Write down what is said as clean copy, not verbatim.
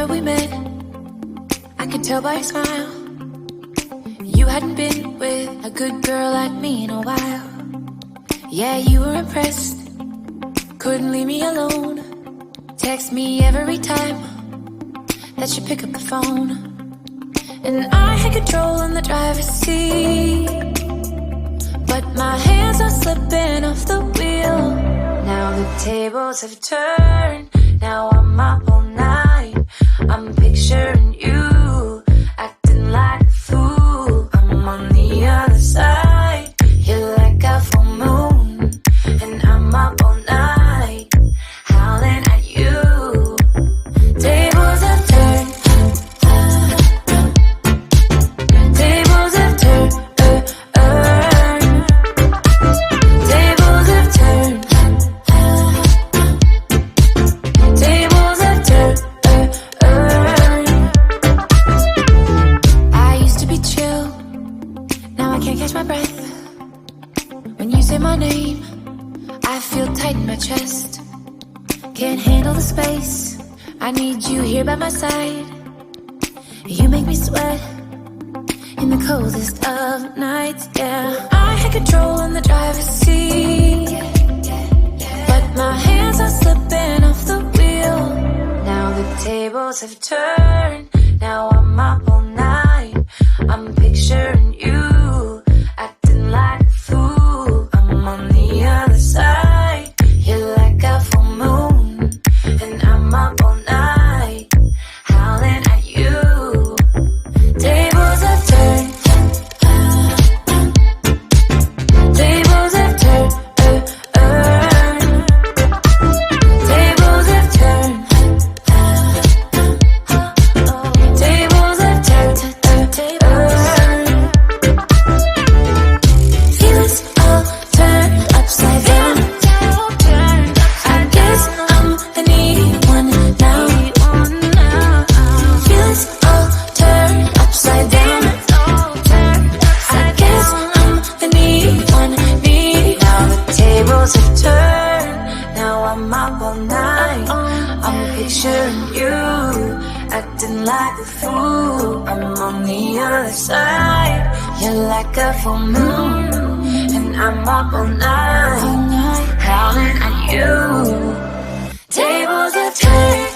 summer we met, I could tell by your smile you hadn't been with a good girl like me in a while. Yeah, you were impressed, couldn't leave me alone. Text me every time that you pick up the phone. And I had control in the driver's seat, but my hands are slipping off the wheel. Now the tables have turned, now I'm up all night. I'm picturing you, acting like a fool. I'm on the other side, you're like a full moon, and I'm up all night, howling at you. Tables have turned, tables have turned, tables have turned, tables have turned. I used to be chill, now I can't catch my breath. When you say my name, I feel tight in my chest. Can't handle the space, I need you here by my side. You make me sweat in the coldest of nights, yeah. I had control in the driver's seat, but my hands are slipping off the wheel. Now the tables have turned, now I'm up all night. I'm picturing you, acting like a fool. I'm on the other side, you're like a full moon, and I'm up all night, howling at you. Tables have turned, tables have turned, tables have turned, tables have turned, feelings all turned upside down. I guess I'm the needy one now. Feelings all turned upside down. I guess I'm the needy one, needy. Now the tables have turned, now I'm up all night. I'm picturing you, acting like a fool. I'm on the other side, you're like a full moon, and I'm up all night, howling at you. Tables have turned.